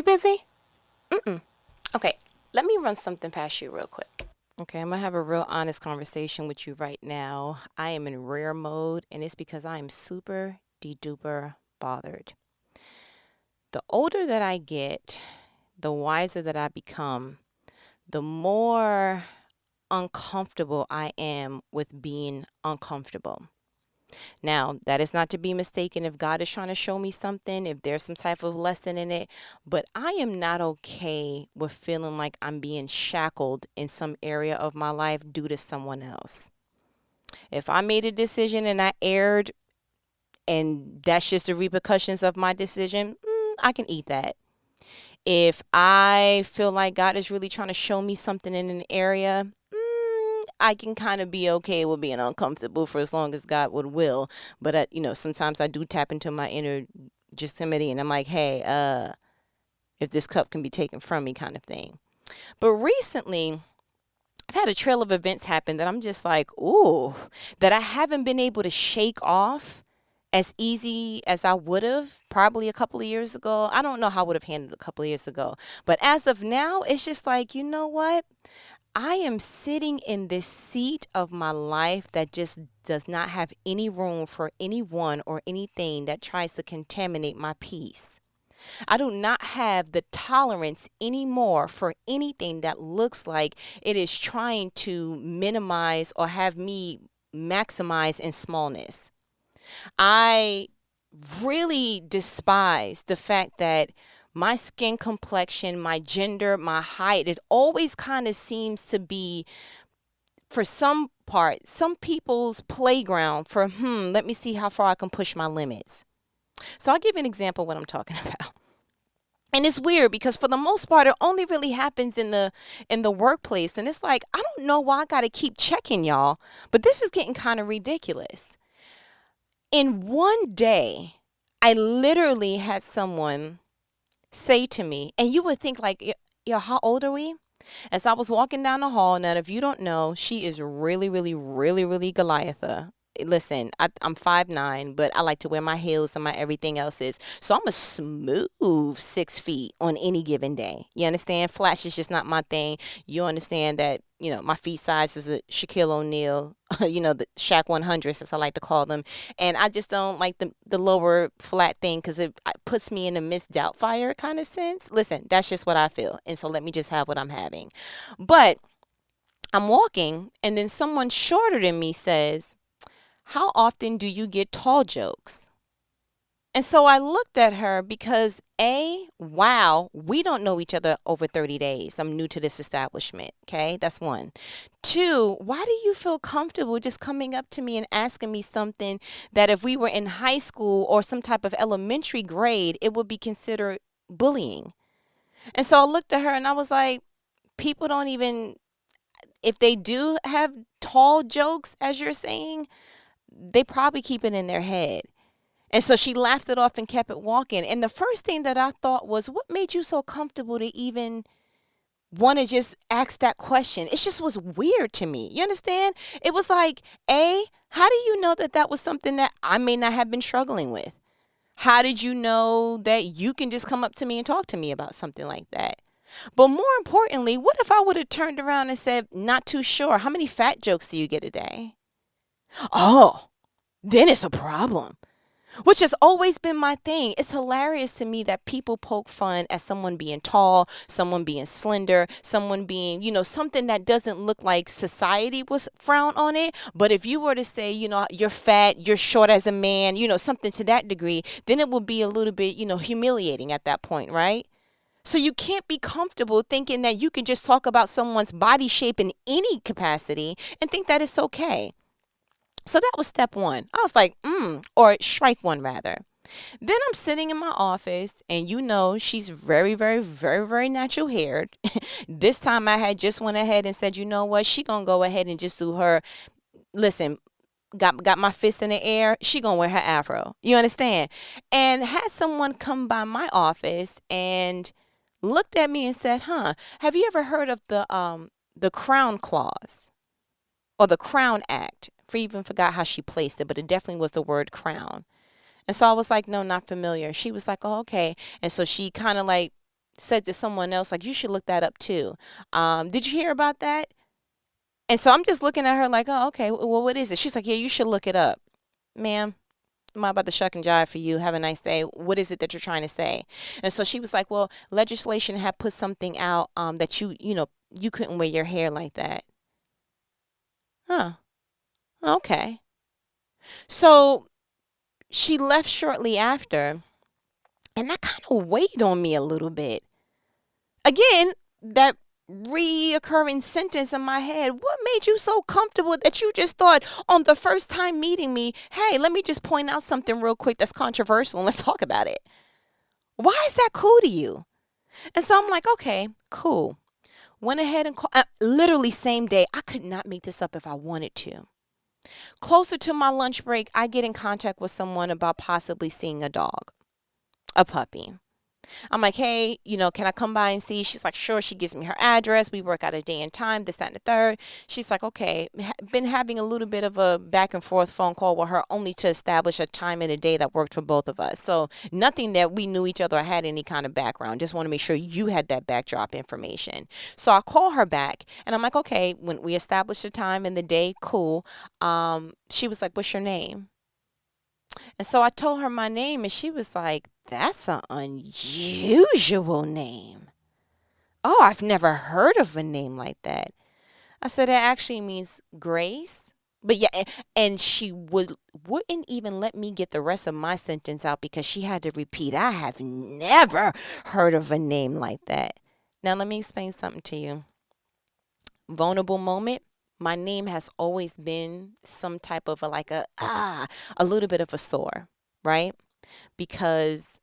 You busy? Mm-mm. Okay, let me run something past you real quick. Okay, I'm gonna have a real honest conversation with you right now. I am in rare mode, and it's because I am super de duper bothered. The older that I get, the wiser that I become, the more uncomfortable I am with being uncomfortable. Now, that is not to be mistaken if God is trying to show me something, if there's some type of lesson in it, but I am not okay with feeling like I'm being shackled in some area of my life due to someone else. If I made a decision and I erred, and that's just the repercussions of my decision, I can eat that. If I feel like God is really trying to show me something in an area, I can kind of be okay with being uncomfortable for as long as God would will. But sometimes I do tap into my inner Yosemite, and I'm like, hey, if this cup can be taken from me, kind of thing. But recently, I've had a trail of events happen that I'm just like, ooh, that I haven't been able to shake off as easy as I would have probably a couple of years ago. I don't know how I would have handled it a couple of years ago. But as of now, it's just like, you know what? I am sitting in this seat of my life that just does not have any room for anyone or anything that tries to contaminate my peace. I do not have the tolerance anymore for anything that looks like it is trying to minimize or have me maximize in smallness. I really despise the fact that my skin complexion, my gender, my height, it always kind of seems to be, for some part, some people's playground for, let me see how far I can push my limits. So I'll give you an example of what I'm talking about. And it's weird because for the most part it only really happens in the workplace, and it's like I don't know why I got to keep checking y'all, but this is getting kind of ridiculous. In one day, I literally had someone say to me, and you would think like, yo, how old are we? As I was walking down the hall, now if you don't know, she is really, really, really, really Goliatha. Listen, I'm 5'9", but I like to wear my heels and my everything else is. So I'm a smooth 6 feet on any given day. You understand? Flash is just not my thing. You understand that, my feet size is a Shaquille O'Neal, the Shaq 100s, as I like to call them. And I just don't like the lower flat thing because it puts me in a Miss Doubtfire kind of sense. Listen, that's just what I feel. And so let me just have what I'm having. But I'm walking, and then someone shorter than me says, how often do you get tall jokes? And so I looked at her because wow, we don't know each other over 30 days. I'm new to this establishment. Okay. That's one. Two, why do you feel comfortable just coming up to me and asking me something that if we were in high school or some type of elementary grade, it would be considered bullying? And so I looked at her and I was like, people don't even, if they do have tall jokes, as you're saying, they probably keep it in their head. And so she laughed it off and kept it walking. And the first thing that I thought was, what made you so comfortable to even want to just ask that question? It just was weird to me. You understand? It was like, how do you know that that was something that I may not have been struggling with? How did you know that you can just come up to me and talk to me about something like that? But more importantly, what if I would have turned around and said, not too sure, how many fat jokes do you get a day? Oh, then it's a problem. Which has always been my thing. It's hilarious to me that people poke fun at someone being tall, someone being slender, someone being, something that doesn't look like society was frown on it. But if you were to say, you're fat, you're short as a man, something to that degree, then it would be a little bit, humiliating at that point, right? So you can't be comfortable thinking that you can just talk about someone's body shape in any capacity and think that it's okay. So that was step one. I was like, or strike one rather. Then I'm sitting in my office, and she's very, very, very, very natural haired. This time I had just went ahead and said, you know what, she gonna go ahead and just do her. Listen, got my fist in the air. She gonna wear her afro. You understand? And had someone come by my office and looked at me and said, "Huh, have you ever heard of the Crown Clause or the Crown Act?" I even forgot how she placed it, but it definitely was the word crown. And so I was like, no, not familiar. She was like, oh, okay. And so she kind of like said to someone else, like, you should look that up too. Did you hear about that? And so I'm just looking at her like, oh, okay, well, what is it? She's like, yeah, you should look it up. Ma'am, I'm not about to shuck and jive for you. Have a nice day. What is it that you're trying to say? And so she was like, well, legislation had put something out that you couldn't wear your hair like that. Huh. Okay. So she left shortly after, and that kind of weighed on me a little bit. Again, that reoccurring sentence in my head, what made you so comfortable that you just thought on the first time meeting me, hey, let me just point out something real quick that's controversial and let's talk about it? Why is that cool to you? And so I'm like, okay, cool. Went ahead and called, literally same day. I could not make this up if I wanted to. Closer to my lunch break, I get in contact with someone about possibly seeing a dog, a puppy. I'm like, hey, can I come by and see? She's like, sure. She gives me her address. We work out a day and time, this, that, and the third. She's like, okay. Been having a little bit of a back and forth phone call with her only to establish a time and a day that worked for both of us. So nothing that we knew each other or had any kind of background. Just want to make sure you had that backdrop information. So I call her back and I'm like, okay, when we establish the time and the day, cool. She was like, what's your name? And so I told her my name, and she was like, that's an unusual name. Oh, I've never heard of a name like that. I said, it actually means grace. But yeah, and she wouldn't even let me get the rest of my sentence out because she had to repeat, I have never heard of a name like that. Now, let me explain something to you. Vulnerable moment. My name has always been some type of a little bit of a sore, right? Because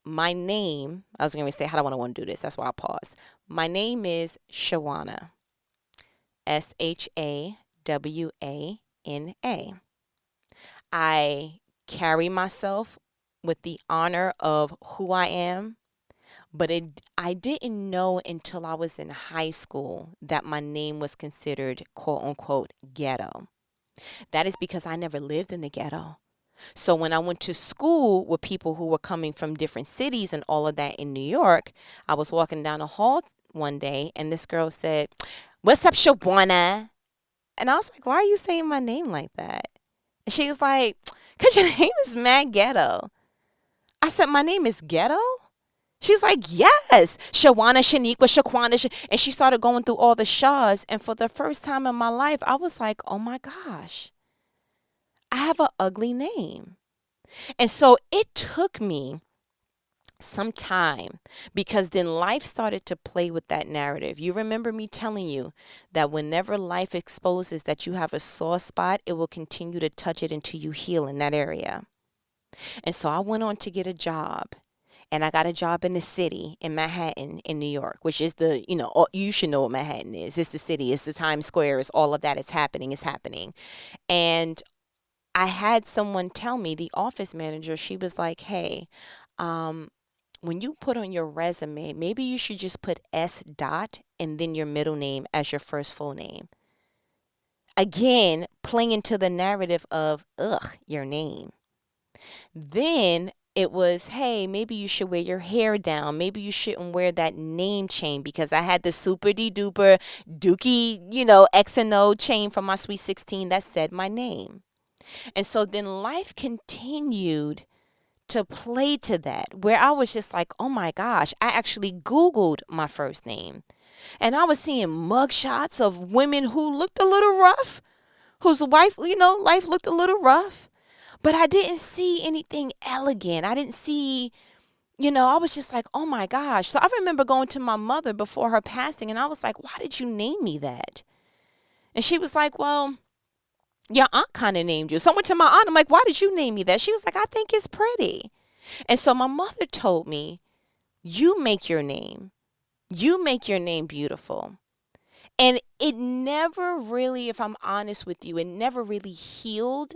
my name, I was going to say, how do I want to do this? That's why I paused. My name is Shawana, Shawana. I carry myself with the honor of who I am, but I didn't know until I was in high school that my name was considered quote unquote ghetto. That is because I never lived in the ghetto. So when I went to school with people who were coming from different cities and all of that in New York, I was walking down the hall one day and this girl said, what's up, Shawana? And I was like, why are you saying my name like that? And she was like, because your name is mad ghetto. I said, my name is ghetto? She's like, yes, Shawana, Shaniqua, Shaquana. And she started going through all the Shahs. And for the first time in my life, I was like, oh my gosh, I have an ugly name. And so it took me some time because then life started to play with that narrative. You remember me telling you that whenever life exposes that you have a sore spot, it will continue to touch it until you heal in that area. And so I went on to get a job. And I got a job in the city in Manhattan in New York, which is you should know what Manhattan is. It's the city. It's the Times Square. It's all of that. It's happening. It's happening. And I had someone tell me, the office manager, she was like, hey, when you put on your resume, maybe you should just put S dot and then your middle name as your first full name. Again, playing into the narrative of, your name. Then it was, hey, maybe you should wear your hair down. Maybe you shouldn't wear that name chain because I had the super de duper dookie, X and O chain from my Sweet 16 that said my name. And so then life continued to play to that, where I was just like, oh my gosh, I actually Googled my first name. And I was seeing mugshots of women who looked a little rough, whose wife, life looked a little rough. But I didn't see anything elegant. I didn't see, I was just like, oh my gosh. So I remember going to my mother before her passing and I was like, why did you name me that? And she was like, well, your aunt kind of named you. So I went to my aunt. I'm like, why did you name me that? She was like, I think it's pretty. And so my mother told me, you make your name. You make your name beautiful. And it never really, if I'm honest with you, it never really healed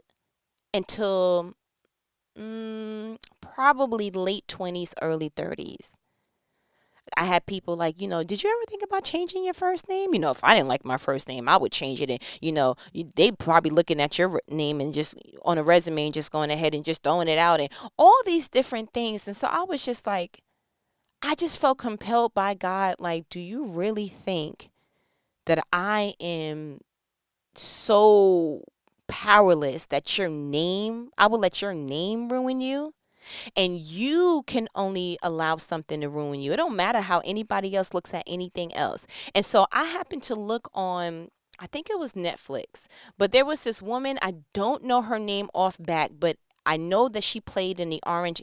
until probably late 20s, early 30s. I had people like, did you ever think about changing your first name? If I didn't like my first name, I would change it. And, they probably looking at your name and just on a resume and just going ahead and just throwing it out and all these different things. And so I was just like, I just felt compelled by God, like, do you really think that I am so powerless that I will let your name ruin you? And you can only allow something to ruin you. It don't matter how anybody else looks at anything else. And so I happened to look on, I think it was Netflix, but there was this woman, I don't know her name off back, but I know that she played in the Orange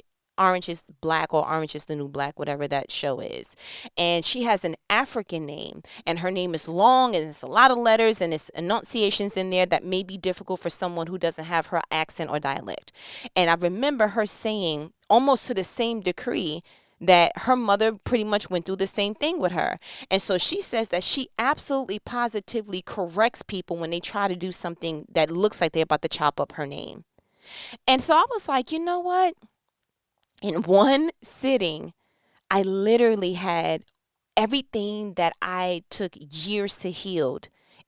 is Black or Orange is the New Black, whatever that show is. And she has an African name, and her name is long, and it's a lot of letters, and it's enunciations in there that may be difficult for someone who doesn't have her accent or dialect. And I remember her saying, almost to the same degree, that her mother pretty much went through the same thing with her. And so she says that she absolutely positively corrects people when they try to do something that looks like they're about to chop up her name. And so I was like, you know what? In one sitting, I literally had everything that I took years to heal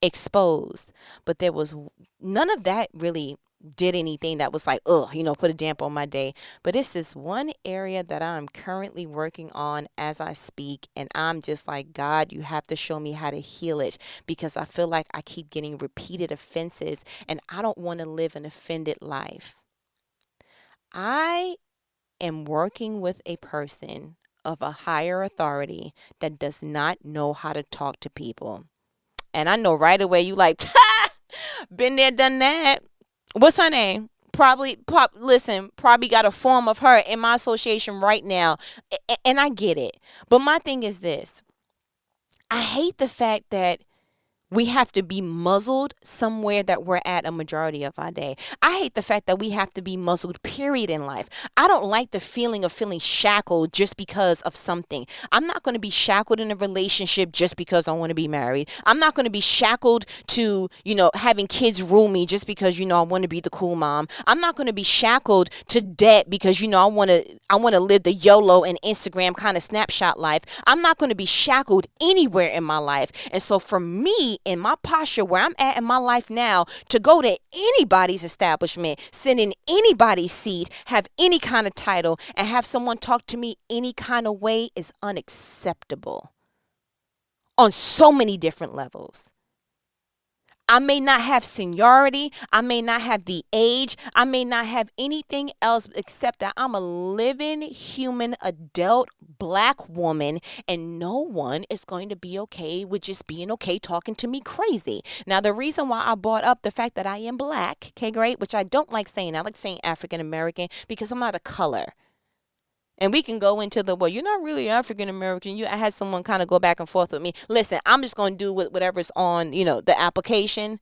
exposed. But there was none of that really did anything that was like, ugh, put a damper on my day. But it's this one area that I'm currently working on as I speak. And I'm just like, God, you have to show me how to heal it, because I feel like I keep getting repeated offenses and I don't want to live an offended life. I am working with a person of a higher authority that does not know how to talk to people. And I know right away you like, been there, done that. What's her name? Listen, probably got a form of her in my association right now. And I get it. But my thing is this. I hate the fact that we have to be muzzled somewhere that we're at a majority of our day. I hate the fact that we have to be muzzled, period, in life. I don't like the feeling of feeling shackled just because of something. I'm not going to be shackled in a relationship just because I want to be married. I'm not going to be shackled to, having kids rule me just because, I want to be the cool mom. I'm not going to be shackled to debt because, I want to live the YOLO and Instagram kind of snapshot life. I'm not going to be shackled anywhere in my life. And so for me, in my posture where I'm at in my life now, to go to anybody's establishment, sit in anybody's seat, have any kind of title, and have someone talk to me any kind of way is unacceptable on so many different levels. I may not have seniority. I may not have the age. I may not have anything else except that I'm a living human adult black woman, and no one is going to be okay with just being okay talking to me crazy. Now, the reason why I brought up the fact that I am black, okay, great, which I don't like saying. I like saying African American because I'm not a color. And we can go into well, you're not really African American. I had someone kind of go back and forth with me. Listen, I'm just going to do whatever's on, the application.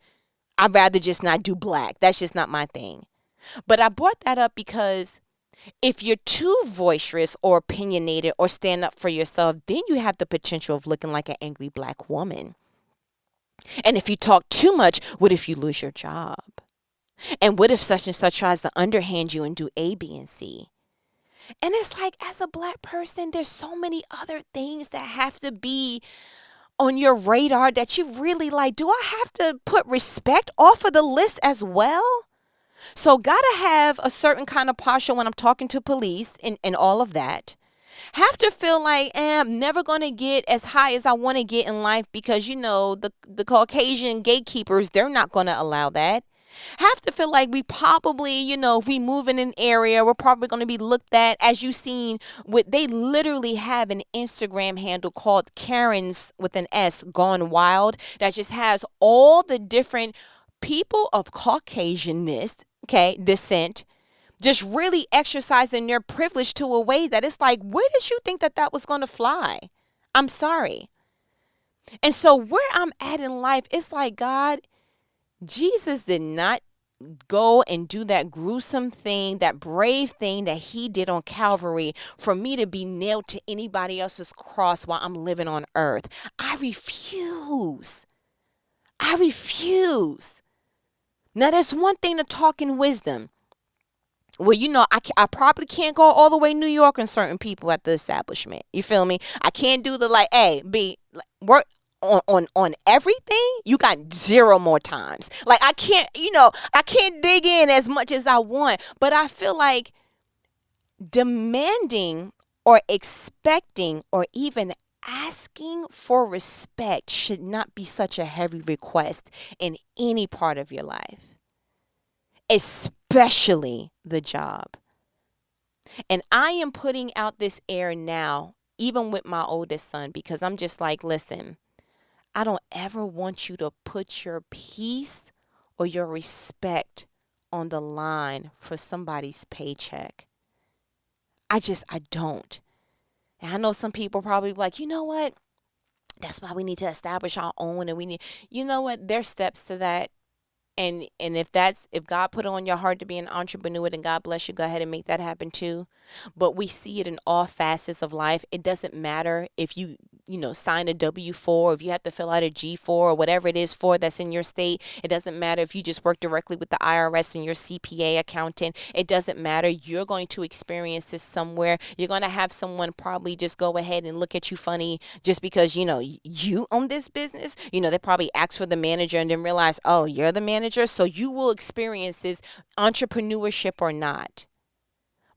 I'd rather just not do black. That's just not my thing. But I brought that up because if you're too boisterous or opinionated or stand up for yourself, then you have the potential of looking like an angry black woman. And if you talk too much, what if you lose your job? And what if such and such tries to underhand you and do A, B, and C? And it's like, as a black person, there's so many other things that have to be on your radar that you really like. Do I have to put respect off of the list as well? So gotta have a certain kind of posture when I'm talking to police and all of that. Have to feel like I'm never going to get as high as I want to get in life because, the Caucasian gatekeepers, they're not going to allow that. Have to feel like we probably, if we move in an area, we're probably going to be looked at, as you've seen, they literally have an Instagram handle called Karen's with an S Gone Wild that just has all the different people of Caucasianness, okay, descent, just really exercising their privilege to a way that it's like, where did you think that was going to fly? I'm sorry. And so where I'm at in life, it's like, God, Jesus did not go and do that gruesome thing, that brave thing that he did on Calvary for me to be nailed to anybody else's cross while I'm living on earth. I refuse. I refuse. Now, there's one thing to talk in wisdom. Well, I probably can't go all the way New York on certain people at the establishment. You feel me? I can't do the like, A, B, work on everything. You got 0 more times. Like I can't dig in as much as I want. But I feel like demanding or expecting or even asking for respect should not be such a heavy request in any part of your life, especially the job. And I am putting out this air now, even with my oldest son, because I'm just like, listen, I don't ever want you to put your peace or your respect on the line for somebody's paycheck. I don't. And I know some people probably like, you know what? That's why we need to establish our own, and we need, you know what? There's steps to that. And if God put it on your heart to be an entrepreneur, then God bless you. Go ahead and make that happen too. But we see it in all facets of life. It doesn't matter if you sign a W-4, if you have to fill out a G-4 or whatever it is for that's in your state. It doesn't matter if you just work directly with the IRS and your CPA accountant. It doesn't matter. You're going to experience this somewhere. You're going to have someone probably just go ahead and look at you funny just because, you own this business. They probably ask for the manager and then realize, oh, you're the manager. So you will experience this entrepreneurship or not.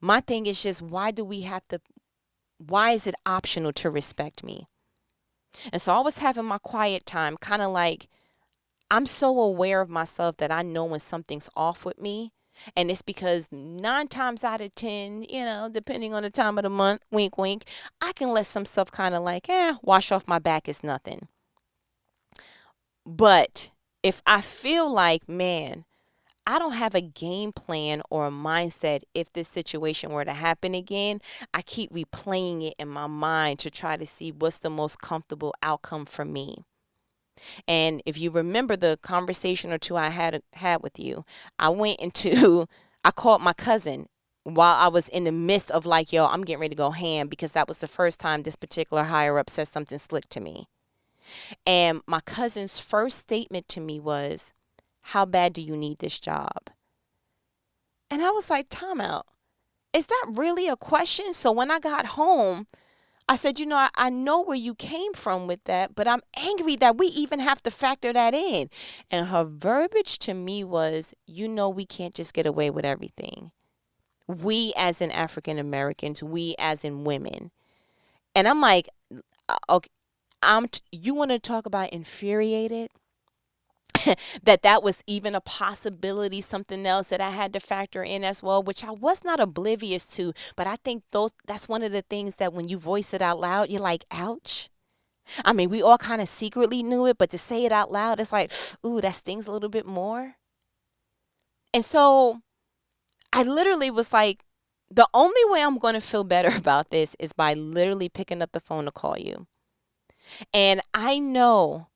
My thing is just, why is it optional to respect me? And so I was having my quiet time, kind of like, I'm so aware of myself that I know when something's off with me. And it's because 9 times out of 10, depending on the time of the month, wink, wink, I can let some stuff kind of like, wash off my back is nothing. But if I feel like, man, I don't have a game plan or a mindset if this situation were to happen again, I keep replaying it in my mind to try to see what's the most comfortable outcome for me. And if you remember the conversation or two I had with you, I called my cousin while I was in the midst of like, yo, I'm getting ready to go ham, because that was the first time this particular higher up said something slick to me. And my cousin's first statement to me was, how bad do you need this job? And I was like, time out. Is that really a question? So when I got home, I said, I know where you came from with that, but I'm angry that we even have to factor that in. And her verbiage to me was, we can't just get away with everything. We as in African Americans, we as in women. And I'm like, okay, you want to talk about infuriated? that was even a possibility, something else that I had to factor in as well, which I was not oblivious to. But I think that's one of the things that when you voice it out loud, you're like, ouch. I mean, we all kind of secretly knew it, but to say it out loud, it's like, ooh, that stings a little bit more. And so I literally was like, the only way I'm going to feel better about this is by literally picking up the phone to call you. And I know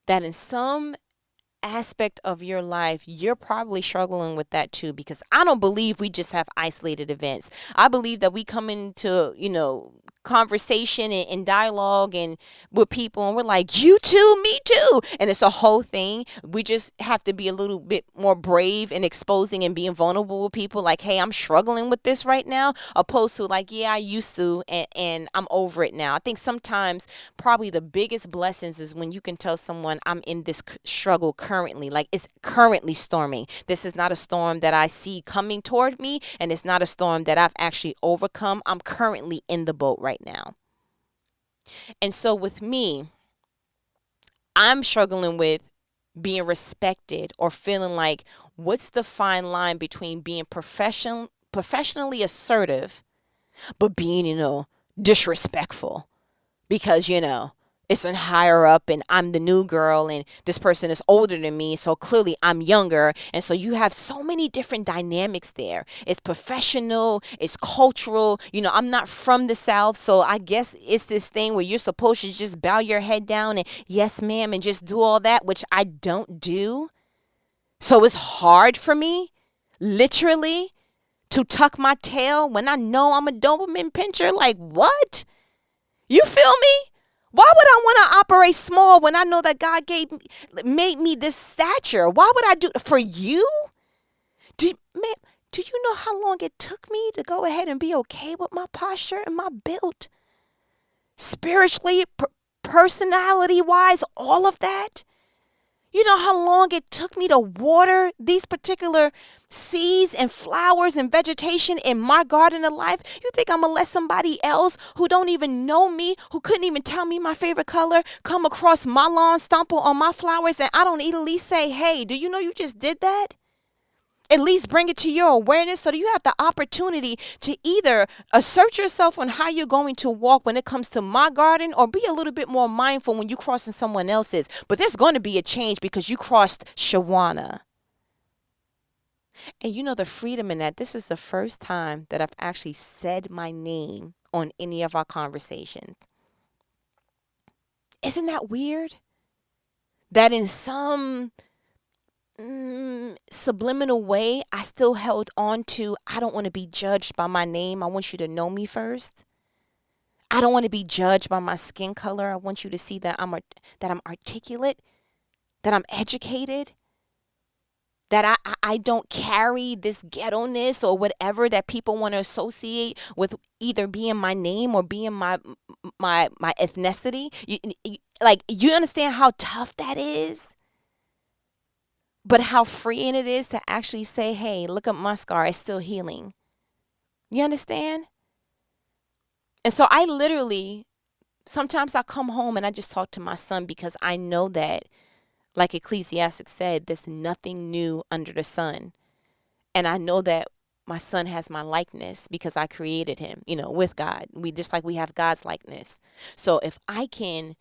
that in some aspect of your life, you're probably struggling with that too, because I don't believe we just have isolated events. I believe that we come into, conversation and dialogue and with people, and we're like, you too, me too, and it's a whole thing. We just have to be a little bit more brave in exposing and being vulnerable with people, like, hey, I'm struggling with this right now, opposed to like, yeah, I used to, and I'm over it now. I think sometimes probably the biggest blessings is when you can tell someone, I'm in this struggle currently, like it's currently storming. This is not a storm that I see coming toward me, and it's not a storm that I've actually overcome. I'm currently in the boat right now. And so with me, I'm struggling with being respected or feeling like, what's the fine line between being professionally assertive but being, disrespectful, because, it's a higher up and I'm the new girl and this person is older than me, so clearly I'm younger. And so you have so many different dynamics there. It's professional, it's cultural. I'm not from the South, so I guess it's this thing where you're supposed to just bow your head down and yes, ma'am, and just do all that, which I don't do. So it's hard for me, literally, to tuck my tail when I know I'm a Doberman pincher. Like, what? You feel me? Why would I want to operate small when I know that God made me this stature? Why would I do it for you? Do you know how long it took me to go ahead and be okay with my posture and my build? Spiritually, personality-wise, all of that. You know how long it took me to water these particular seeds and flowers and vegetation in my garden of life, you think I'm gonna let somebody else who don't even know me, who couldn't even tell me my favorite color, come across my lawn, stumble on my flowers, and I don't at least say, hey, do you know you just did that? At least bring it to your awareness so that you have the opportunity to either assert yourself on how you're going to walk when it comes to my garden, or be a little bit more mindful when you're crossing someone else's. But there's going to be a change because you crossed Shawana. And you know the freedom in that. This is the first time that I've actually said my name on any of our conversations. Isn't that weird? That in some subliminal way, I still held on to, I don't want to be judged by my name. I want you to know me first. I don't want to be judged by my skin color. I want you to see that I'm articulate, that I'm educated, that I don't carry this ghetto-ness or whatever that people want to associate with either being my name or being my ethnicity. You understand how tough that is? But how freeing it is to actually say, hey, look at my scar, it's still healing. You understand? And so I literally, sometimes I come home and I just talk to my son, because I know that, like Ecclesiastes said, there's nothing new under the sun. And I know that my son has my likeness because I created him, with God. We have God's likeness. So if I can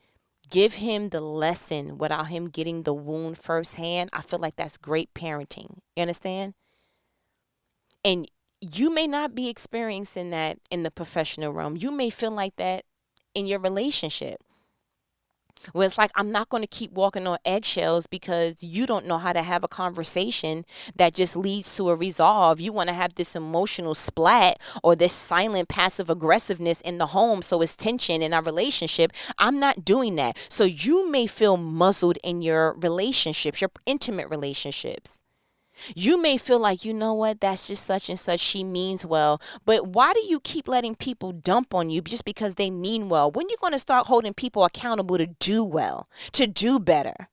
give him the lesson without him getting the wound firsthand, I feel like that's great parenting. You understand? And you may not be experiencing that in the professional realm. You may feel like that in your relationship, where it's like, I'm not going to keep walking on eggshells because you don't know how to have a conversation that just leads to a resolve. You want to have this emotional splat or this silent passive aggressiveness in the home, so it's tension in our relationship. I'm not doing that. So you may feel muzzled in your relationships, your intimate relationships. You may feel like, you know what, that's just such and such, she means well. But why do you keep letting people dump on you just because they mean well? When are you going to start holding people accountable to do well, to do better?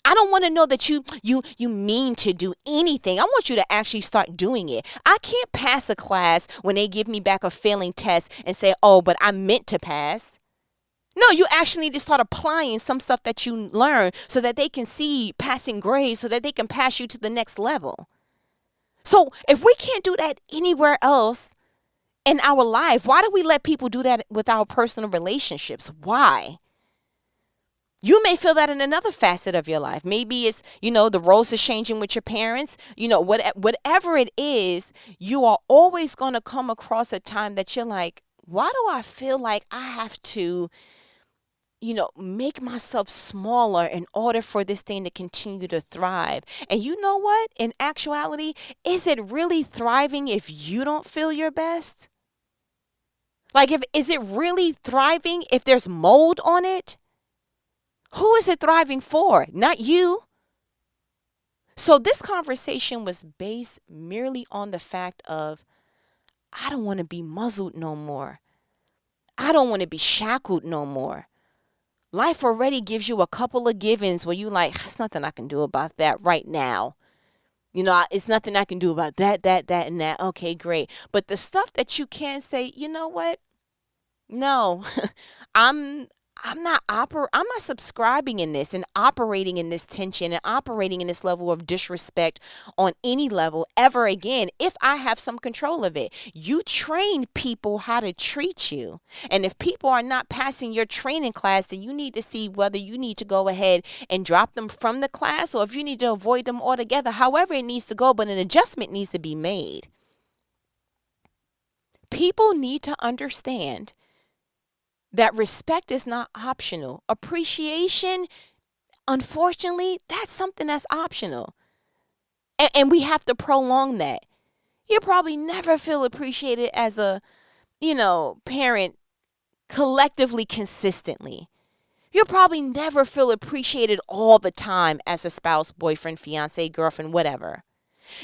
I don't want to know that you mean to do anything. I want you to actually start doing it. I can't pass a class when they give me back a failing test and say, oh, but I meant to pass. No, you actually need to start applying some stuff that you learn so that they can see passing grades, so that they can pass you to the next level. So if we can't do that anywhere else in our life, why do we let people do that with our personal relationships? Why? You may feel that in another facet of your life. Maybe it's, the roles are changing with your parents. Whatever it is, you are always going to come across a time that you're like, why do I feel like I have to make myself smaller in order for this thing to continue to thrive? And you know what? In actuality, is it really thriving if you don't feel your best? Is it really thriving if there's mold on it? Who is it thriving for? Not you. So this conversation was based merely on the fact of, I don't want to be muzzled no more. I don't want to be shackled no more. Life already gives you a couple of givens where you like, there's nothing I can do about that right now. It's nothing I can do about that, and that. Okay, great. But the stuff that you can say, you know what? No, I'm not subscribing in this and operating in this tension and operating in this level of disrespect on any level ever again if I have some control of it. You train people how to treat you. And if people are not passing your training class, then you need to see whether you need to go ahead and drop them from the class, or if you need to avoid them altogether. However it needs to go, but an adjustment needs to be made. People need to understand that respect is not optional. Appreciation, unfortunately, that's something that's optional. And we have to prolong that. You probably never feel appreciated as a, parent collectively, consistently. You'll probably never feel appreciated all the time as a spouse, boyfriend, fiance, girlfriend, whatever.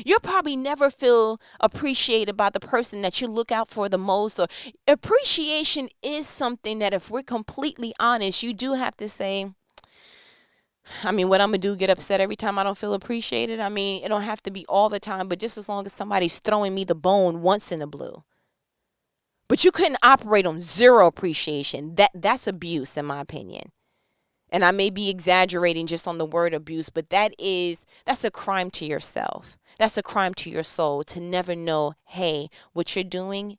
You'll probably never feel appreciated by the person that you look out for the most. Or appreciation is something that, if we're completely honest, you do have to say, I mean, what I'm going to do, get upset every time I don't feel appreciated? I mean, it don't have to be all the time, but just as long as somebody's throwing me the bone once in a blue. But you couldn't operate on zero appreciation. That's abuse, in my opinion. And I may be exaggerating just on the word abuse, but that's a crime to yourself. That's a crime to your soul to never know, hey, what you're doing,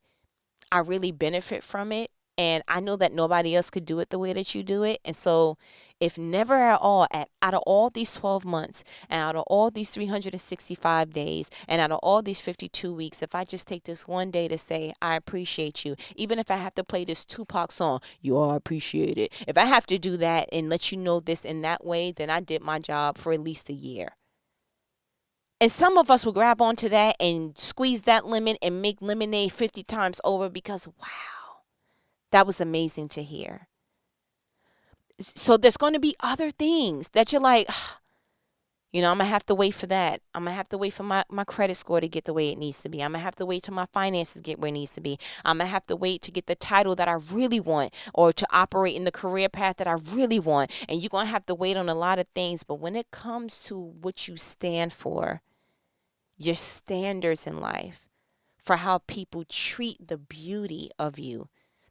I really benefit from it. And I know that nobody else could do it the way that you do it. And so, if never at all, out of all these 12 months, and out of all these 365 days, and out of all these 52 weeks, if I just take this one day to say, I appreciate you, even if I have to play this Tupac song, you are appreciated. If I have to do that and let you know this in that way, then I did my job for at least a year. And some of us will grab onto that and squeeze that lemon and make lemonade 50 times over because, wow, that was amazing to hear. So there's going to be other things that you're like, I'm going to have to wait for that. I'm going to have to wait for my credit score to get the way it needs to be. I'm going to have to wait till my finances get where it needs to be. I'm going to have to wait to get the title that I really want or to operate in the career path that I really want. And you're going to have to wait on a lot of things. But when it comes to what you stand for, your standards in life, for how people treat the beauty of you,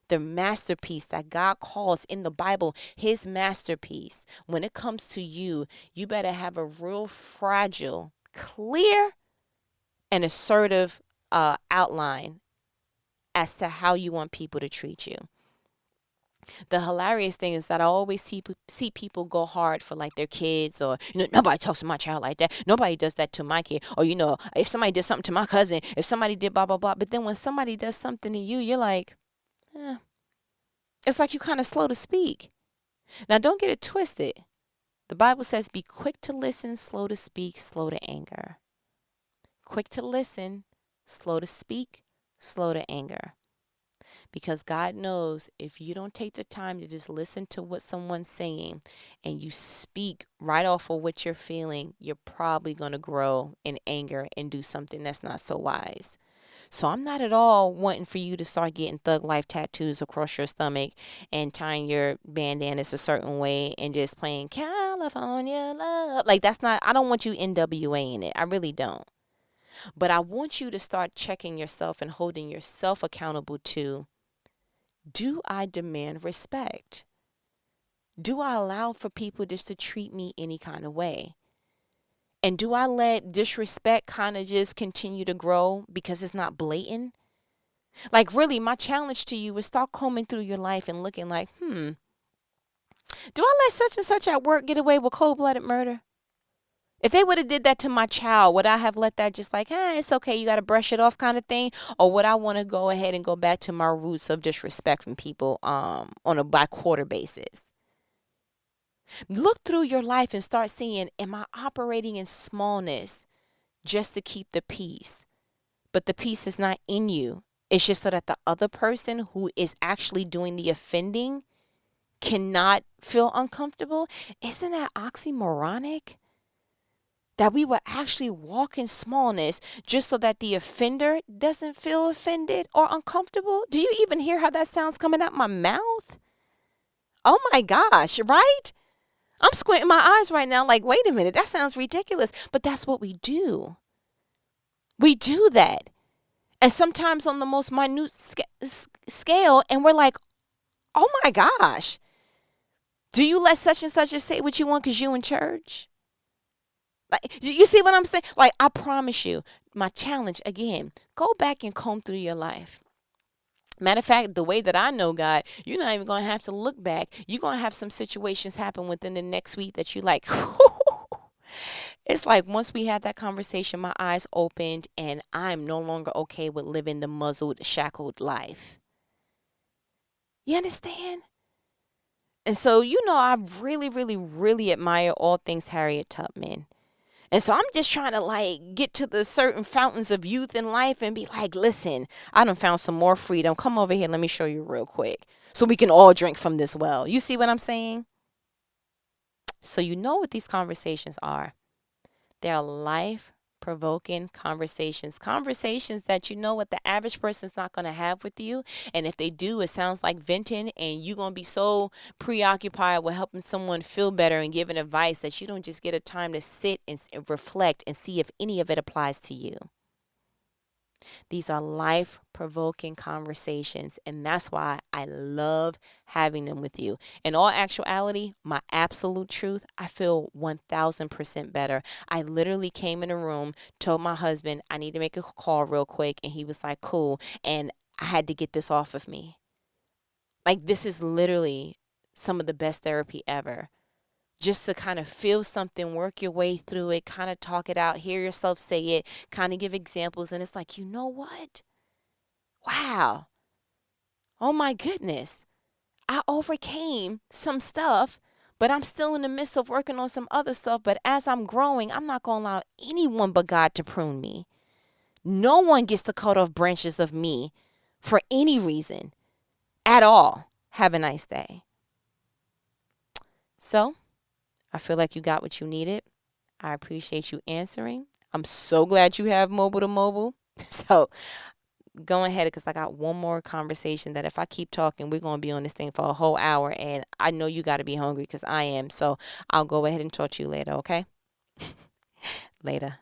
the masterpiece that God calls in the Bible his masterpiece. When it comes to you, you better have a real fragile, clear, and assertive outline as to how you want people to treat you. The hilarious thing is that I always see people go hard for like their kids, or nobody talks to my child like that. Nobody does that to my kid. Or if somebody did something to my cousin, if somebody did blah blah blah. But then when somebody does something to you, you're like, it's like you kind of slow to speak. Now don't get it twisted. The Bible says, be quick to listen, slow to speak, slow to anger. Quick to listen, slow to speak, slow to anger. Because God knows if you don't take the time to just listen to what someone's saying and you speak right off of what you're feeling, you're probably going to grow in anger and do something that's not so wise. So I'm not at all wanting for you to start getting thug life tattoos across your stomach and tying your bandanas a certain way and just playing California love. Like that's not, I don't want you NWAing it. I really don't. But I want you to start checking yourself and holding yourself accountable to, do I demand respect? Do I allow for people just to treat me any kind of way? And do I let disrespect kind of just continue to grow because it's not blatant? Like really, my challenge to you is start combing through your life and looking like, do I let such and such at work get away with cold-blooded murder? If they would have did that to my child, would I have let that just like, it's okay, you got to brush it off kind of thing? Or would I want to go ahead and go back to my roots of disrespecting people on a by quarter basis? Look through your life and start seeing, am I operating in smallness just to keep the peace? But the peace is not in you. It's just so that the other person who is actually doing the offending cannot feel uncomfortable. Isn't that oxymoronic? That we would actually walk in smallness just so that the offender doesn't feel offended or uncomfortable. Do you even hear how that sounds coming out my mouth? Oh my gosh, right? I'm squinting my eyes right now like, wait a minute, that sounds ridiculous. But that's what we do. We do that. And sometimes on the most minute scale, and we're like, oh my gosh. Do you let such and such just say what you want because you in church? Like, you see what I'm saying? Like, I promise you, my challenge, again, go back and comb through your life. Matter of fact, the way that I know God, you're not even going to have to look back. You're going to have some situations happen within the next week that you like, it's like once we had that conversation, my eyes opened and I'm no longer okay with living the muzzled, shackled life. You understand? And so, I really, really, really admire all things Harriet Tubman. And so I'm just trying to like get to the certain fountains of youth in life and be like, listen, I done found some more freedom. Come over here. Let me show you real quick so we can all drink from this well. You see what I'm saying? So you know what these conversations are. They're life provoking conversations that you know what the average person's not going to have with you. And if they do, it sounds like venting, and you're going to be so preoccupied with helping someone feel better and giving advice that you don't just get a time to sit and reflect and see if any of it applies to you. These are life provoking conversations, and that's why I love having them with you. In all actuality, my absolute truth, I feel 1000% better. I literally came in a room, told my husband I need to make a call real quick, and he was like, cool. And I had to get this off of me. Like, this is literally some of the best therapy ever. Just to kind of feel something, work your way through it, kind of talk it out, hear yourself say it, kind of give examples. And it's like, you know what? Wow. Oh my goodness. I overcame some stuff, but I'm still in the midst of working on some other stuff. But as I'm growing, I'm not going to allow anyone but God to prune me. No one gets to cut off branches of me for any reason at all. Have a nice day. So, I feel like you got what you needed. I appreciate you answering. I'm so glad you have mobile to mobile. So go ahead, because I got one more conversation that if I keep talking, we're going to be on this thing for a whole hour. And I know you got to be hungry because I am. So I'll go ahead and talk to you later, okay? Later.